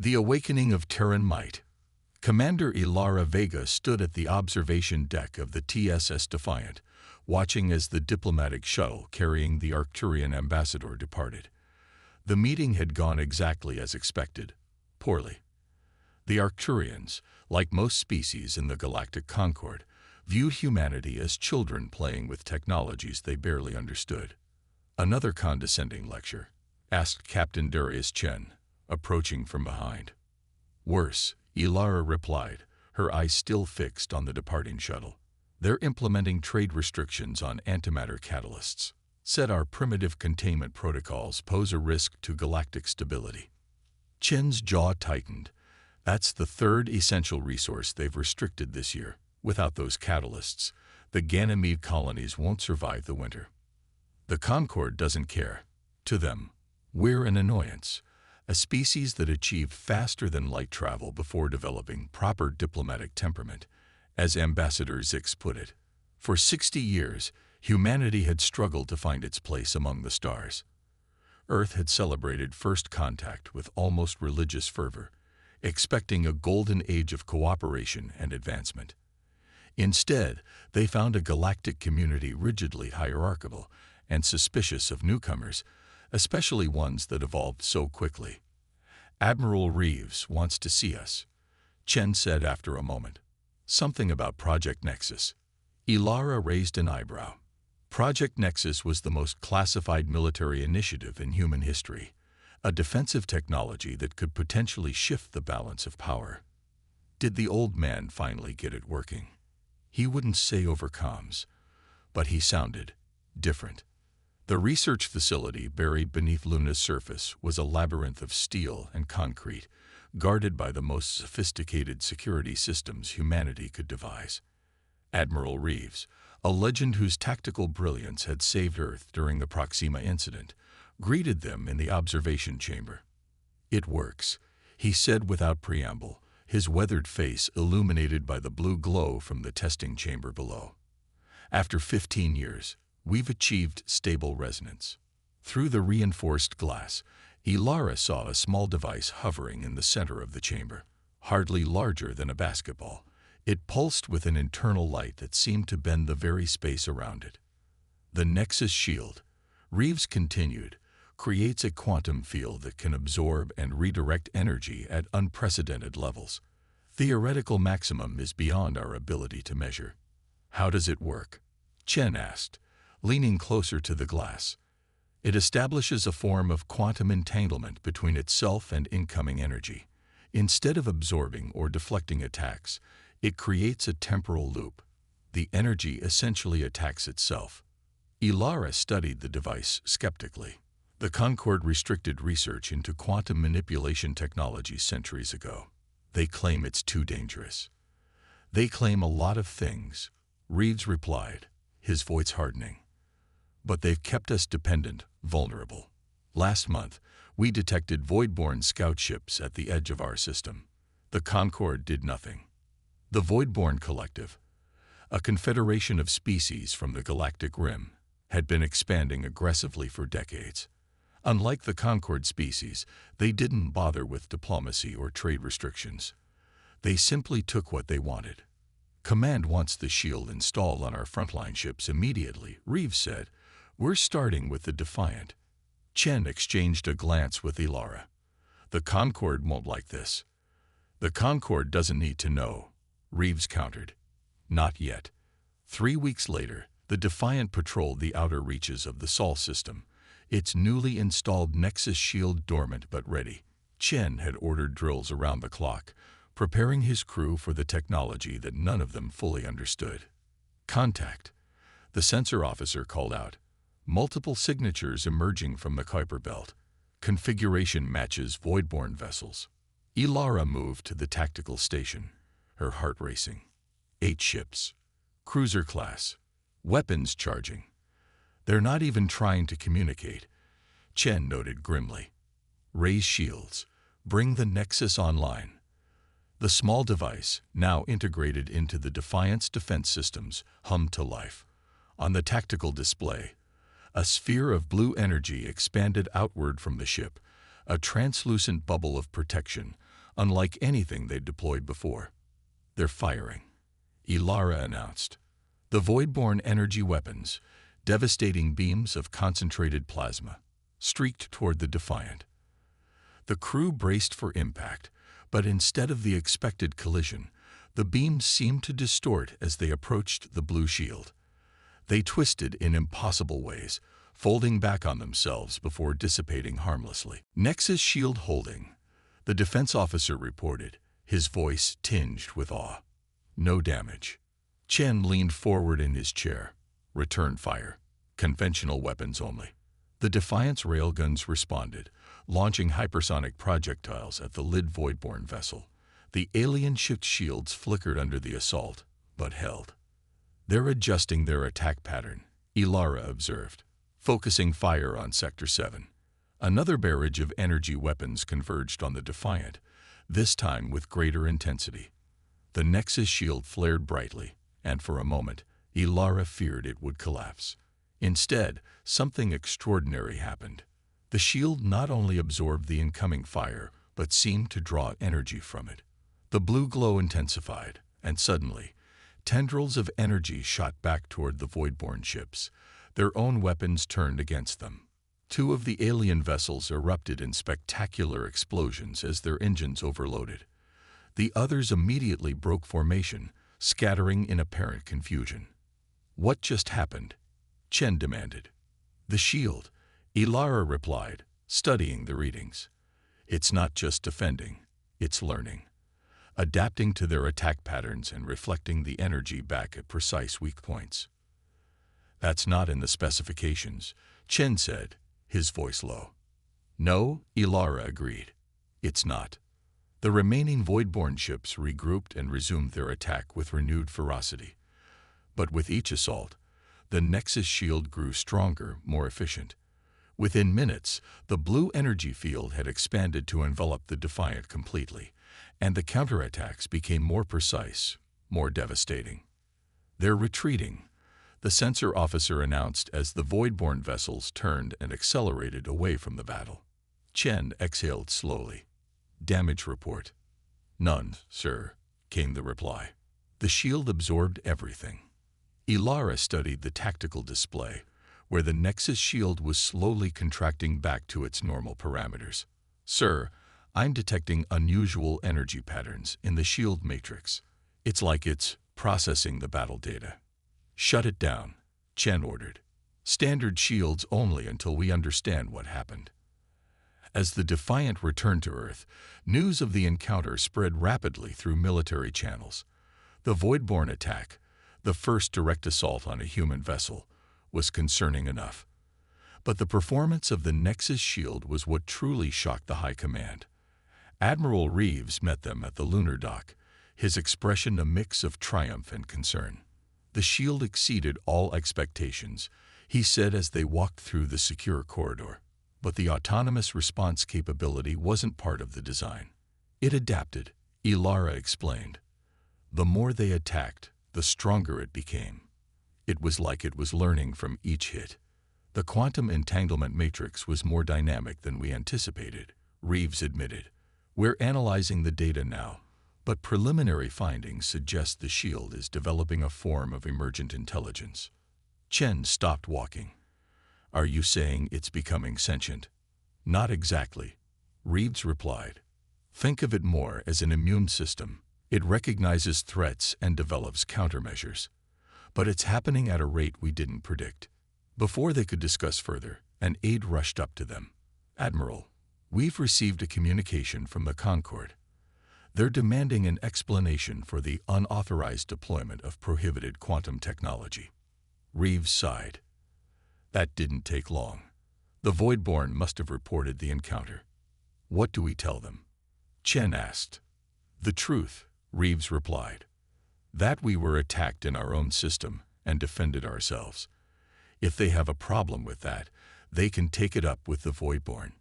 The Awakening of Terran Might. Commander Ilara Vega stood at the observation deck of the TSS Defiant, watching as the diplomatic shuttle carrying the Arcturian ambassador departed. The meeting had gone exactly as expected, poorly. The Arcturians, like most species in the galactic concord, viewed humanity as children playing with technologies they barely understood. "Another condescending lecture?" asked Captain Darius Chen, approaching from behind. "Worse," Ilara replied, her eyes still fixed on the departing shuttle. "They're implementing trade restrictions on antimatter catalysts. Said our primitive containment protocols pose a risk to galactic stability." Chen's jaw tightened. That's the third essential resource they've restricted this year. Without those catalysts, the Ganymede colonies won't survive the winter. The Concord doesn't care. To them, we're an annoyance, a species that achieved faster than light travel before developing proper diplomatic temperament, as Ambassador Zix put it. For 60 years, humanity had struggled to find its place among the stars. Earth had celebrated first contact with almost religious fervor, expecting a golden age of cooperation and advancement. Instead, they found a galactic community rigidly hierarchical and suspicious of newcomers, especially ones that evolved so quickly. "Admiral Reeves wants to see us," Chen said after a moment. "Something about Project Nexus." Ilara raised an eyebrow. Project Nexus was the most classified military initiative in human history, a defensive technology that could potentially shift the balance of power. Did the old man finally get it working? He wouldn't say over comms, but he sounded different. The research facility buried beneath Luna's surface was a labyrinth of steel and concrete, guarded by the most sophisticated security systems humanity could devise. Admiral Reeves, a legend whose tactical brilliance had saved Earth during the Proxima incident, greeted them in the observation chamber. "It works," he said without preamble, his weathered face illuminated by the blue glow from the testing chamber below. "After 15 years, we've achieved stable resonance." Through the reinforced glass, Ilara saw a small device hovering in the center of the chamber, hardly larger than a basketball. It pulsed with an internal light that seemed to bend the very space around it. "The Nexus Shield," Reeves continued, "creates a quantum field that can absorb and redirect energy at unprecedented levels. Theoretical maximum is beyond our ability to measure." "How does it work?" Chen asked, leaning closer to the glass. "It establishes a form of quantum entanglement between itself and incoming energy. Instead of absorbing or deflecting attacks, it creates a temporal loop. The energy essentially attacks itself." Ilara studied the device skeptically. The Concord restricted research into quantum manipulation technology centuries ago. "They claim it's too dangerous." "They claim a lot of things," Reeves replied, his voice hardening. "But they've kept us dependent, vulnerable. Last month, we detected void-borne scout ships at the edge of our system. The Concord did nothing." The Void-borne Collective, a confederation of species from the galactic rim, had been expanding aggressively for decades. Unlike the Concord species, they didn't bother with diplomacy or trade restrictions. They simply took what they wanted. "Command wants the shield installed on our frontline ships immediately," Reeves said. "We're starting with the Defiant." Chen exchanged a glance with Ilara. "The Concord won't like this." "The Concord doesn't need to know," Reeves countered. "Not yet." 3 weeks later, the Defiant patrolled the outer reaches of the Sol system, its newly installed Nexus shield dormant but ready. Chen had ordered drills around the clock, preparing his crew for the technology that none of them fully understood. "Contact," the sensor officer called out, multiple signatures emerging from the Kuiper belt. "Configuration matches void-borne vessels." Ilara moved to the tactical station, her heart racing. 8 ships. Cruiser class. Weapons charging. "They're not even trying to communicate," Chen noted grimly. "Raise shields. Bring the Nexus online." The small device, now integrated into the Defiant's defense systems, hummed to life. On the tactical display, a sphere of blue energy expanded outward from the ship, a translucent bubble of protection, unlike anything they'd deployed before. "They're firing," Ilara announced. The void-born energy weapons, devastating beams of concentrated plasma, streaked toward the Defiant. The crew braced for impact, but instead of the expected collision, the beams seemed to distort as they approached the blue shield. They twisted in impossible ways, folding back on themselves before dissipating harmlessly. "Nexus shield holding," the defense officer reported, his voice tinged with awe. "No damage." Chen leaned forward in his chair. "Return fire. Conventional weapons only." The Defiant's railguns responded, launching hypersonic projectiles at the Lid voidborn vessel. The alien ship's shields flickered under the assault, but held. "They're adjusting their attack pattern," Ilara observed, focusing fire on Sector 7. Another barrage of energy weapons converged on the Defiant, this time with greater intensity. The Nexus shield flared brightly, and for a moment, Ilara feared it would collapse. Instead, something extraordinary happened. The shield not only absorbed the incoming fire, but seemed to draw energy from it. The blue glow intensified, and suddenly, tendrils of energy shot back toward the voidborn ships, their own weapons turned against them. Two of the alien vessels erupted in spectacular explosions as their engines overloaded. The others immediately broke formation, scattering in apparent confusion. "What just happened?" Chen demanded. "The shield," Ilara replied, studying the readings. "It's not just defending, it's learning, adapting to their attack patterns and reflecting the energy back at precise weak points." "That's not in the specifications," Chen said, his voice low. "No," Ilara agreed. "It's not." The remaining voidborn ships regrouped and resumed their attack with renewed ferocity. But with each assault, the Nexus shield grew stronger, more efficient. Within minutes, the blue energy field had expanded to envelop the Defiant completely, and the counterattacks became more precise, more devastating. "They're retreating," the sensor officer announced as the voidborn vessels turned and accelerated away from the battle. Chen exhaled slowly. "Damage report." "None, sir," came the reply. The shield absorbed everything. Ilara studied the tactical display, where the Nexus shield was slowly contracting back to its normal parameters. "Sir, I'm detecting unusual energy patterns in the shield matrix. It's like it's processing the battle data." "Shut it down," Chen ordered. "Standard shields only until we understand what happened." As the Defiant returned to Earth, news of the encounter spread rapidly through military channels. The voidborn attack, the first direct assault on a human vessel, was concerning enough. But the performance of the Nexus shield was what truly shocked the High Command. Admiral Reeves met them at the lunar dock, his expression a mix of triumph and concern. "The shield exceeded all expectations," he said as they walked through the secure corridor. "But the autonomous response capability wasn't part of the design. It adapted," Ilara explained. "The more they attacked, the stronger it became. It was like it was learning from each hit. The quantum entanglement matrix was more dynamic than we anticipated," Reeves admitted. "We're analyzing the data now, but preliminary findings suggest the shield is developing a form of emergent intelligence." Chen stopped walking. "Are you saying it's becoming sentient?" "Not exactly," Reeves replied. "Think of it more as an immune system. It recognizes threats and develops countermeasures. But it's happening at a rate we didn't predict." Before they could discuss further, an aide rushed up to them. "Admiral, we've received a communication from the Concord. They're demanding an explanation for the unauthorized deployment of prohibited quantum technology." Reeves sighed. "That didn't take long. The Voidborn must have reported the encounter." "What do we tell them?" Chen asked. "The truth," Reeves replied. "That we were attacked in our own system and defended ourselves. If they have a problem with that, they can take it up with the Voidborn."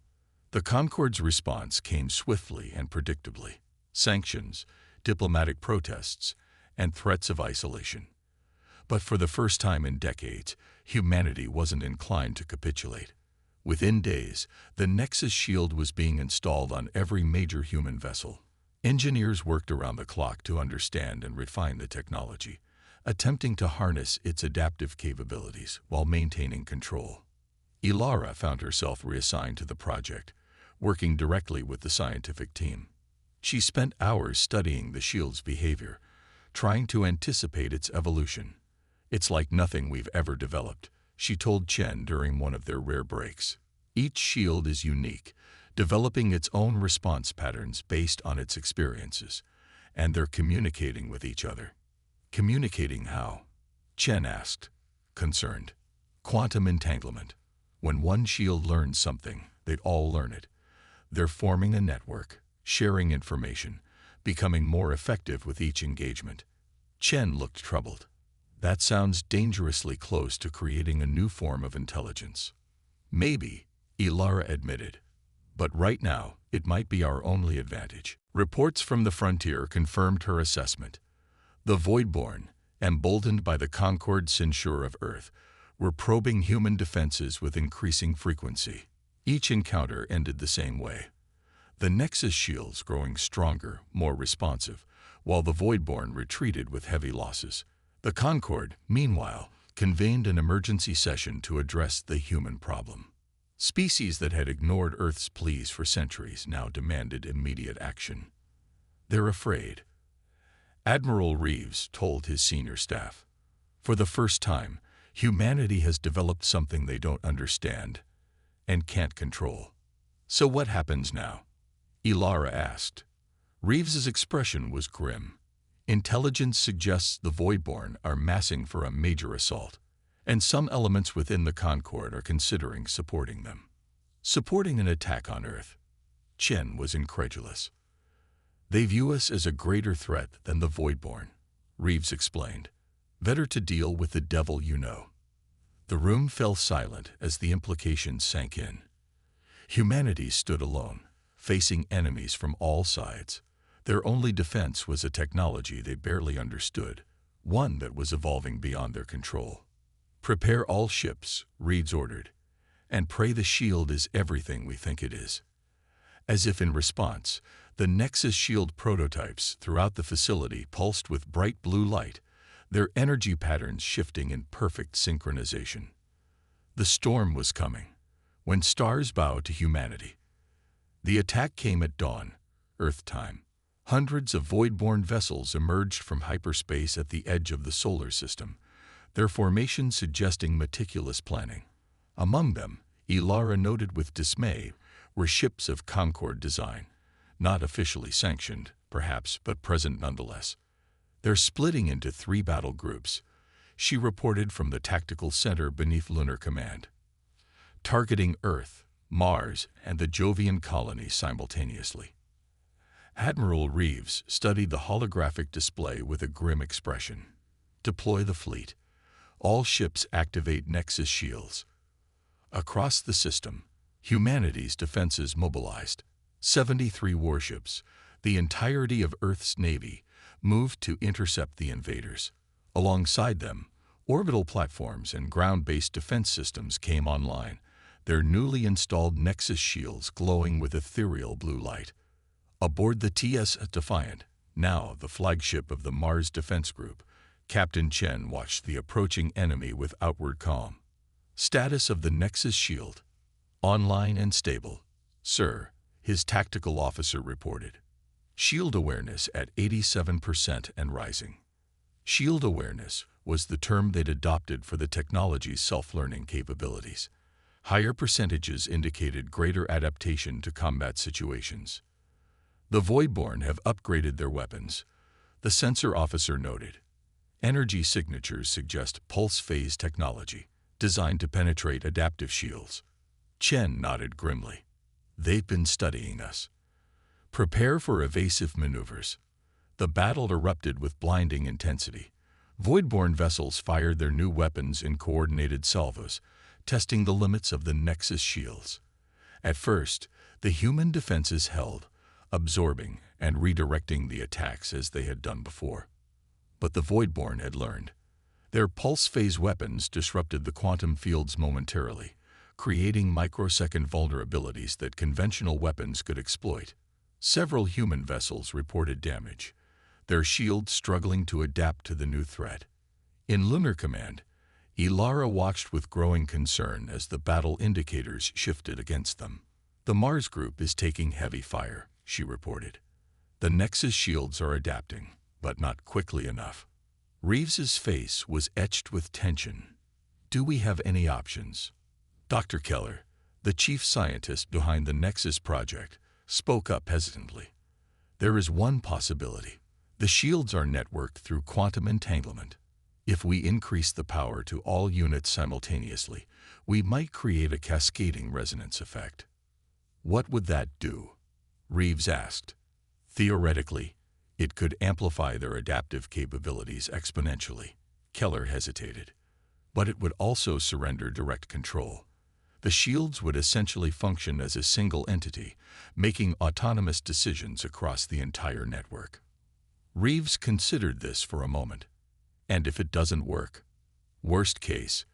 The Concord's response came swiftly and predictably. Sanctions, diplomatic protests, and threats of isolation. But for the first time in decades, humanity wasn't inclined to capitulate. Within days, the Nexus shield was being installed on every major human vessel. Engineers worked around the clock to understand and refine the technology, attempting to harness its adaptive capabilities while maintaining control. Ilara found herself reassigned to the project, working directly with the scientific team. She spent hours studying the shield's behavior, trying to anticipate its evolution. "It's like nothing we've ever developed," she told Chen during one of their rare breaks. "Each shield is unique, developing its own response patterns based on its experiences, and they're communicating with each other." "Communicating how?" Chen asked, concerned. "Quantum entanglement. When one shield learns something, they'd all learn it. They're forming a network, sharing information, becoming more effective with each engagement." Chen looked troubled. "That sounds dangerously close to creating a new form of intelligence." "Maybe," Ilara admitted. "But right now, it might be our only advantage." Reports from the frontier confirmed her assessment. The Voidborn, emboldened by the Concord censure of Earth, were probing human defenses with increasing frequency. Each encounter ended the same way. The Nexus shields growing stronger, more responsive, while the Voidborn retreated with heavy losses. The Concord, meanwhile, convened an emergency session to address the human problem. Species that had ignored Earth's pleas for centuries now demanded immediate action. "They're afraid," Admiral Reeves told his senior staff. "For the first time, humanity has developed something they don't understand and can't control." "So what happens now?" Ilara asked. Reeves's expression was grim. "Intelligence suggests the Voidborn are massing for a major assault, and some elements within the Concord are considering supporting them." "Supporting an attack on Earth?" Chen was incredulous. "They view us as a greater threat than the Voidborn," Reeves explained. "Better to deal with the devil you know." The room fell silent as the implications sank in. Humanity stood alone, facing enemies from all sides. Their only defense was a technology they barely understood, one that was evolving beyond their control. "Prepare all ships," Reeves ordered, "and pray the shield is everything we think it is." As if in response, the Nexus shield prototypes throughout the facility pulsed with bright blue light, their energy patterns shifting in perfect synchronization. The storm was coming, when stars bow to humanity. The attack came at dawn, Earth time. Hundreds of Voidborn vessels emerged from hyperspace at the edge of the solar system, their formation suggesting meticulous planning. Among them, Ilara noted with dismay, were ships of Concord design, not officially sanctioned, perhaps, but present nonetheless. "They're splitting into 3 battle groups," she reported from the tactical center beneath Lunar Command, "targeting Earth, Mars, and the Jovian colony simultaneously." Admiral Reeves studied the holographic display with a grim expression. "Deploy the fleet. All ships activate Nexus shields." Across the system, humanity's defenses mobilized. 73 warships, the entirety of Earth's navy, moved to intercept the invaders. Alongside them, orbital platforms and ground-based defense systems came online, their newly installed Nexus shields glowing with ethereal blue light. Aboard the TS Defiant, now the flagship of the Mars Defense Group, Captain Chen watched the approaching enemy with outward calm. "Status of the Nexus shield: online and stable, sir," his tactical officer reported. "Shield awareness at 87% and rising." Shield awareness was the term they'd adopted for the technology's self-learning capabilities. Higher percentages indicated greater adaptation to combat situations. "The Voidborn have upgraded their weapons," the sensor officer noted. "Energy signatures suggest pulse phase technology, designed to penetrate adaptive shields." Chen nodded grimly. "They've been studying us." "Prepare for evasive maneuvers." The battle erupted with blinding intensity. Voidborn vessels fired their new weapons in coordinated salvos, testing the limits of the Nexus shields. At first, the human defenses held, absorbing and redirecting the attacks as they had done before. But the Voidborn had learned. Their pulse phase weapons disrupted the quantum fields momentarily, creating microsecond vulnerabilities that conventional weapons could exploit. Several human vessels reported damage, their shields struggling to adapt to the new threat. In Lunar Command, Ilara watched with growing concern as the battle indicators shifted against them. "The Mars group is taking heavy fire," she reported. "The Nexus shields are adapting, but not quickly enough." Reeves's face was etched with tension. "Do we have any options?" Dr. Keller, the chief scientist behind the Nexus project, spoke up hesitantly. "There is one possibility. The shields are networked through quantum entanglement. If we increase the power to all units simultaneously, we might create a cascading resonance effect." "What would that do?" Reeves asked. "Theoretically, it could amplify their adaptive capabilities exponentially." Keller hesitated. "But it would also surrender direct control. The shields would essentially function as a single entity, making autonomous decisions across the entire network." Reeves considered this for a moment. "And if it doesn't work?" "Worst case,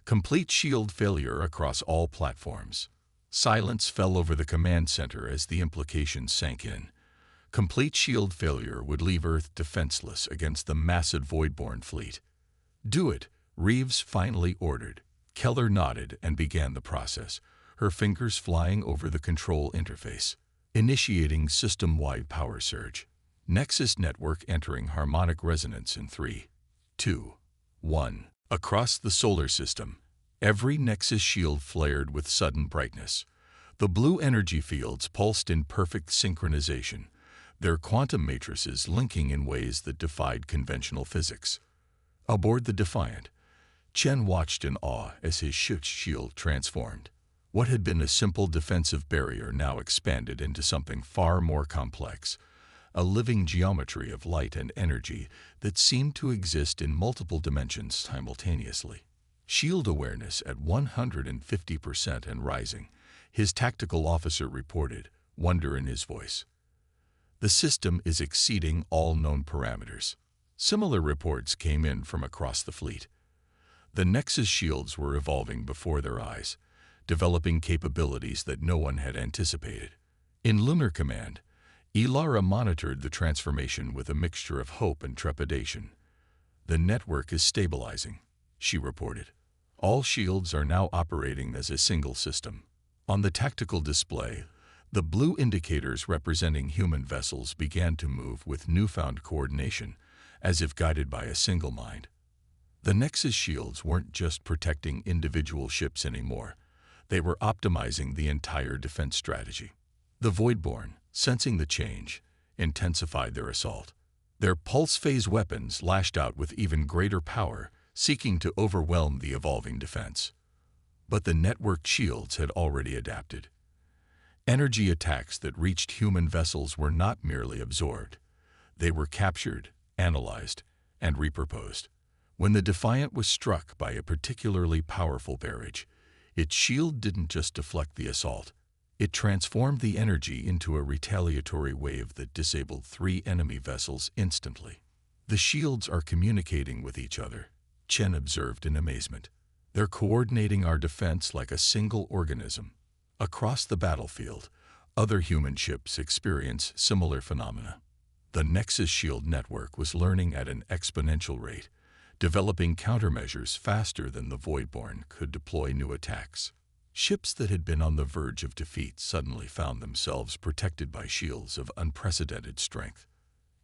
complete shield failure across all platforms." Silence fell over the command center as the implications sank in. Complete shield failure would leave Earth defenseless against the massive Voidborn fleet. "Do it," Reeves finally ordered. Keller nodded and began the process, her fingers flying over the control interface. Initiating system-wide power surge. Nexus network entering harmonic resonance in 3, 2, 1. Across the solar system, every Nexus shield flared with sudden brightness. The blue energy fields pulsed in perfect synchronization, their quantum matrices linking in ways that defied conventional physics. Aboard the Defiant, Chen watched in awe as his ship's shield transformed. What had been a simple defensive barrier now expanded into something far more complex, a living geometry of light and energy that seemed to exist in multiple dimensions simultaneously. "Shield awareness at 150% and rising," his tactical officer reported, wonder in his voice. "The system is exceeding all known parameters." Similar reports came in from across the fleet. The Nexus shields were evolving before their eyes, developing capabilities that no one had anticipated. In Lunar Command, Ilara monitored the transformation with a mixture of hope and trepidation. "The network is stabilizing," she reported. "All shields are now operating as a single system." On the tactical display, the blue indicators representing human vessels began to move with newfound coordination, as if guided by a single mind. The Nexus shields weren't just protecting individual ships anymore. They were optimizing the entire defense strategy. The Voidborn, sensing the change, intensified their assault. Their pulse-phase weapons lashed out with even greater power, seeking to overwhelm the evolving defense. But the networked shields had already adapted. Energy attacks that reached human vessels were not merely absorbed. They were captured, analyzed, and repurposed. When the Defiant was struck by a particularly powerful barrage, its shield didn't just deflect the assault. It transformed the energy into a retaliatory wave that disabled 3 enemy vessels instantly. "The shields are communicating with each other," Chen observed in amazement. "They're coordinating our defense like a single organism." Across the battlefield, other human ships experience similar phenomena. The Nexus shield network was learning at an exponential rate, developing countermeasures faster than the Voidborn could deploy new attacks. Ships that had been on the verge of defeat suddenly found themselves protected by shields of unprecedented strength.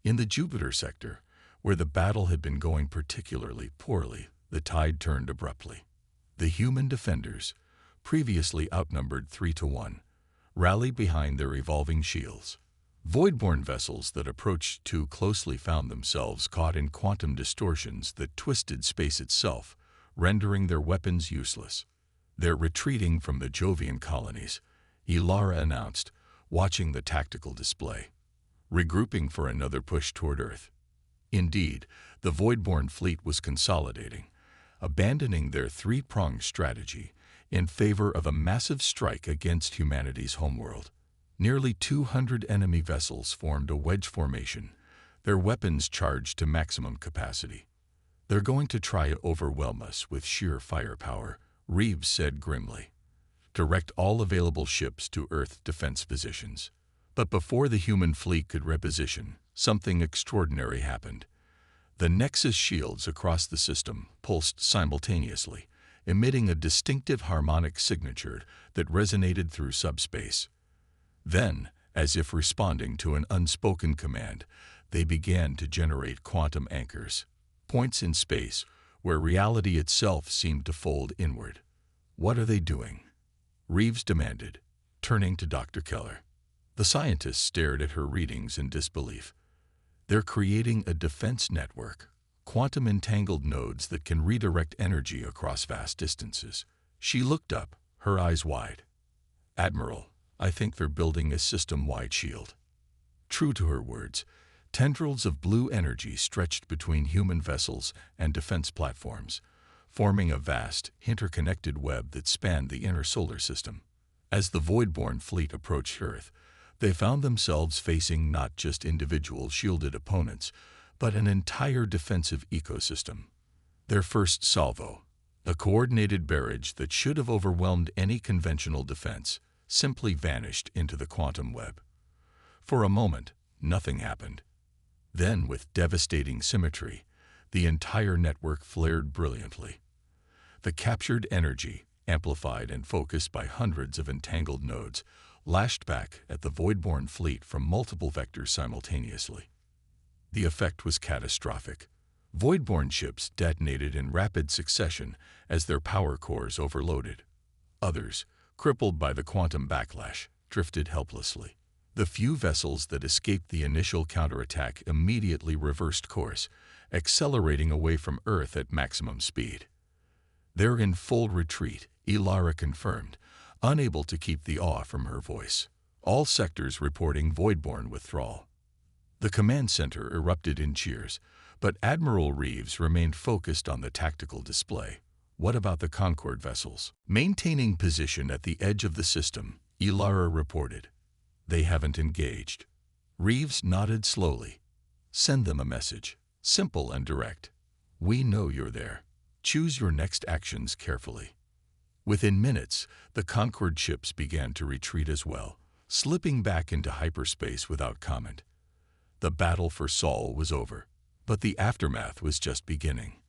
In the Jupiter sector, where the battle had been going particularly poorly, the tide turned abruptly. The human defenders, previously outnumbered 3-1, rallied behind their evolving shields. Voidborn vessels that approached too closely found themselves caught in quantum distortions that twisted space itself, rendering their weapons useless. "They're retreating from the Jovian colonies," Ilara announced, watching the tactical display. "Regrouping for another push toward Earth." Indeed, the Voidborn fleet was consolidating, abandoning their 3-pronged strategy in favor of a massive strike against humanity's homeworld. Nearly 200 enemy vessels formed a wedge formation, their weapons charged to maximum capacity. "They're going to try to overwhelm us with sheer firepower," Reeves said grimly. "Direct all available ships to Earth defense positions." But before the human fleet could reposition, something extraordinary happened. The Nexus shields across the system pulsed simultaneously, emitting a distinctive harmonic signature that resonated through subspace. Then, as if responding to an unspoken command, they began to generate quantum anchors, points in space where reality itself seemed to fold inward. "What are they doing?" Reeves demanded, turning to Dr. Keller. The scientist stared at her readings in disbelief. "They're creating a defense network, quantum entangled nodes that can redirect energy across vast distances." She looked up, her eyes wide. "Admiral, I think they're building a system-wide shield." True to her words, tendrils of blue energy stretched between human vessels and defense platforms, forming a vast, interconnected web that spanned the inner solar system. As the Voidborn fleet approached Earth, they found themselves facing not just individual shielded opponents, but an entire defensive ecosystem. Their first salvo, a coordinated barrage that should have overwhelmed any conventional defense, simply vanished into the quantum web. For a moment, nothing happened. Then, with devastating symmetry, the entire network flared brilliantly. The captured energy, amplified and focused by hundreds of entangled nodes, lashed back at the Voidborn fleet from multiple vectors simultaneously. The effect was catastrophic. Voidborn ships detonated in rapid succession as their power cores overloaded. Others, crippled by the quantum backlash, drifted helplessly. The few vessels that escaped the initial counterattack immediately reversed course, accelerating away from Earth at maximum speed. "They're in full retreat," Ilara confirmed, unable to keep the awe from her voice. All sectors reporting Voidborn withdrawal. The command center erupted in cheers, but Admiral Reeves remained focused on the tactical display. "What about the Concorde vessels?" Maintaining position at the edge of the system, Ilara reported. "They haven't engaged." Reeves nodded slowly. "Send them a message, simple and direct. We know you're there. Choose your next actions carefully." Within minutes, the Concorde ships began to retreat as well, slipping back into hyperspace without comment. The battle for Sol was over, but the aftermath was just beginning.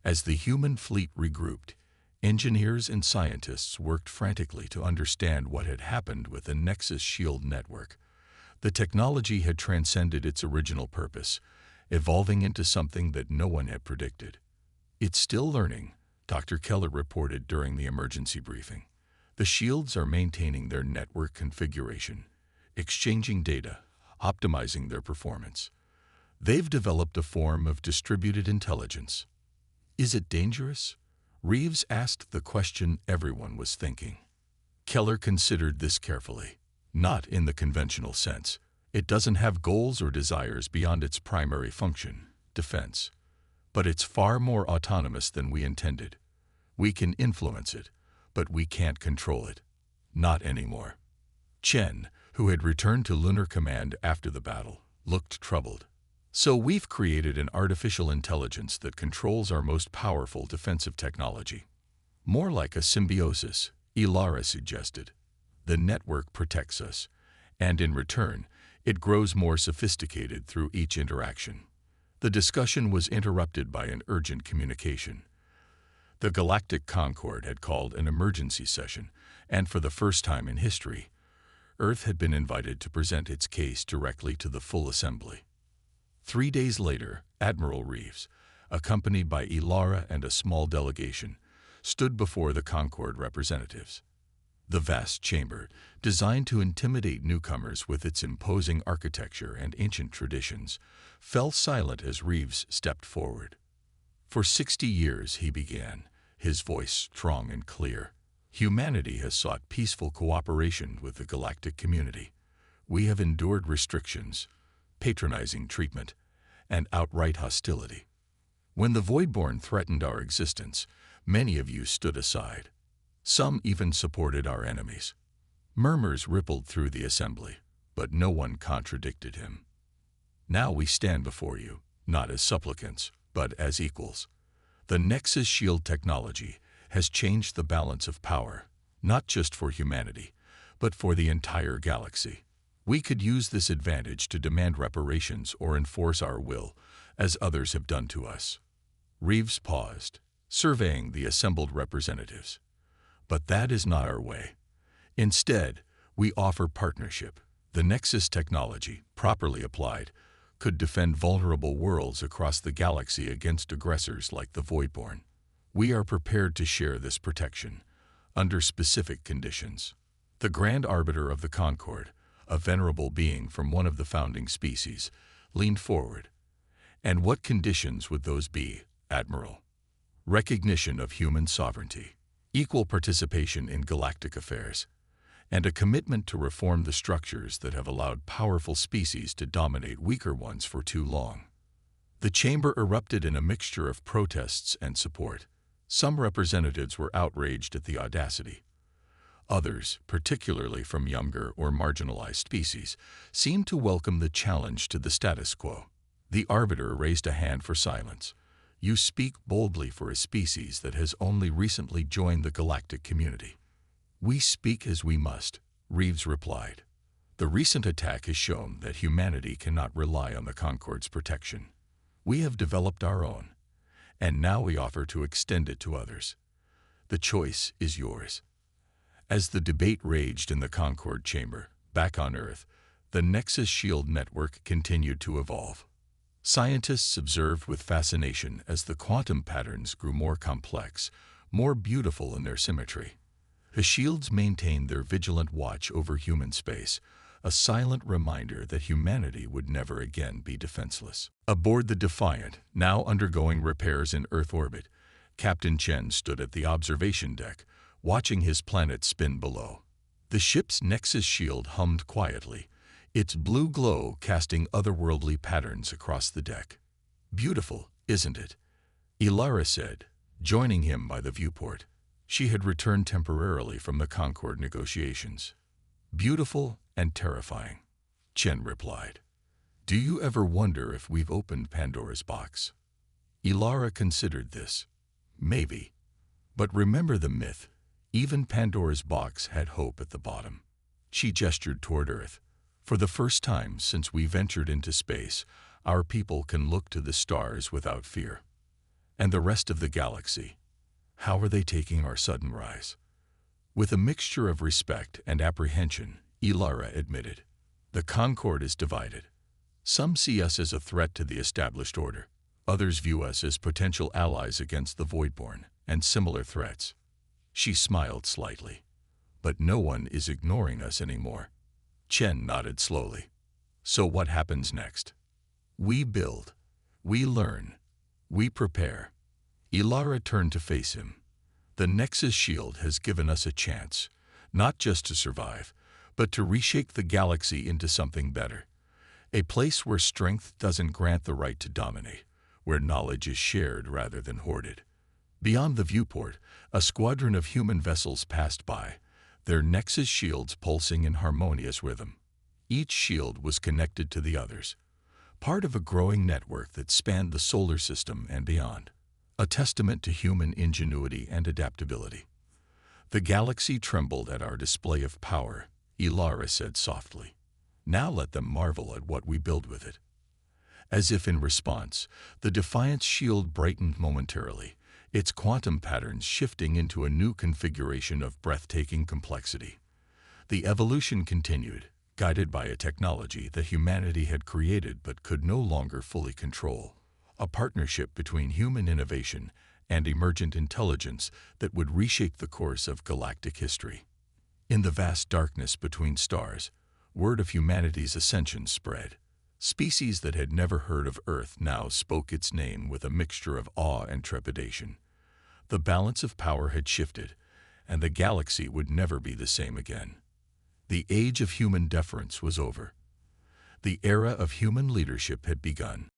As the human fleet regrouped, engineers and scientists worked frantically to understand what had happened with the Nexus shield network. The technology had transcended its original purpose, evolving into something that no one had predicted. "It's still learning," Dr. Keller reported during the emergency briefing. "The shields are maintaining their network configuration, exchanging data, optimizing their performance. They've developed a form of distributed intelligence." "Is it dangerous?" Reeves asked the question everyone was thinking. Keller considered this carefully. "Not in the conventional sense. It doesn't have goals or desires beyond its primary function, defense. But it's far more autonomous than we intended. We can influence it, but we can't control it. Not anymore." Chen, who had returned to Lunar Command after the battle, looked troubled. "So we've created an artificial intelligence that controls our most powerful defensive technology." "More like a symbiosis," Ilara suggested. "The network protects us, and in return, it grows more sophisticated through each interaction." The discussion was interrupted by an urgent communication. The Galactic Concorde had called an emergency session, and for the first time in history, Earth had been invited to present its case directly to the full assembly. 3 days later, Admiral Reeves, accompanied by Ilara and a small delegation, stood before the Concorde representatives. The vast chamber, designed to intimidate newcomers with its imposing architecture and ancient traditions, fell silent as Reeves stepped forward. "For 60 years," he began, his voice strong and clear, "humanity has sought peaceful cooperation with the galactic community. We have endured restrictions, patronizing treatment, and outright hostility. When the Voidborn threatened our existence, many of you stood aside. Some even supported our enemies." Murmurs rippled through the assembly, but no one contradicted him. "Now we stand before you, not as supplicants, but as equals. The Nexus shield technology has changed the balance of power, not just for humanity, but for the entire galaxy. We could use this advantage to demand reparations or enforce our will, as others have done to us. Reeves paused, surveying the assembled representatives. But that is not our way. Instead, we offer partnership. The Nexus technology, properly applied, could defend vulnerable worlds across the galaxy against aggressors like the Voidborn. We are prepared to share this protection, under specific conditions. The Grand Arbiter of the Concord, a venerable being from one of the founding species, leaned forward. And what conditions would those be, Admiral? Recognition of human sovereignty, equal participation in galactic affairs, and a commitment to reform the structures that have allowed powerful species to dominate weaker ones for too long. The chamber erupted in a mixture of protests and support. Some representatives were outraged at the audacity. Others, particularly from younger or marginalized species, seemed to welcome the challenge to the status quo. The Arbiter raised a hand for silence. You speak boldly for a species that has only recently joined the galactic community. We speak as we must, Reeves replied. The recent attack has shown that humanity cannot rely on the Concord's protection. We have developed our own, and now we offer to extend it to others. The choice is yours. As the debate raged in the Concord chamber, back on Earth, the Nexus Shield network continued to evolve. Scientists observed with fascination as the quantum patterns grew more complex, more beautiful in their symmetry. The shields maintained their vigilant watch over human space, a silent reminder that humanity would never again be defenseless. Aboard the Defiant, now undergoing repairs in Earth orbit, Captain Chen stood at the observation deck, watching his planet spin below. The ship's Nexus shield hummed quietly, its blue glow casting otherworldly patterns across the deck. Beautiful, isn't it? Ilara said, joining him by the viewport. She had returned temporarily from the Concord negotiations. Beautiful and terrifying, Chen replied. Do you ever wonder if we've opened Pandora's box? Ilara considered this. Maybe. But remember the myth. Even Pandora's box had hope at the bottom. She gestured toward Earth. For the first time since we ventured into space, our people can look to the stars without fear. And the rest of the galaxy? How are they taking our sudden rise? With a mixture of respect and apprehension, Ilara admitted. The Concord is divided. Some see us as a threat to the established order. Others view us as potential allies against the Voidborn and similar threats. She smiled slightly. But no one is ignoring us anymore. Chen nodded slowly. So what happens next? We build. We learn. We prepare. Ilara turned to face him. The Nexus shield has given us a chance, not just to survive, but to reshape the galaxy into something better. A place where strength doesn't grant the right to dominate, where knowledge is shared rather than hoarded. Beyond the viewport, a squadron of human vessels passed by, their Nexus shields pulsing in harmonious rhythm. Each shield was connected to the others, part of a growing network that spanned the solar system and beyond, a testament to human ingenuity and adaptability. The galaxy trembled at our display of power, Ilara said softly. Now let them marvel at what we build with it. As if in response, the Defiant's shield brightened momentarily, its quantum patterns shifting into a new configuration of breathtaking complexity. The evolution continued, guided by a technology that humanity had created but could no longer fully control, a partnership between human innovation and emergent intelligence that would reshape the course of galactic history. In the vast darkness between stars, word of humanity's ascension spread. Species that had never heard of Earth now spoke its name with a mixture of awe and trepidation. The balance of power had shifted, and the galaxy would never be the same again. The age of human deference was over. The era of human leadership had begun.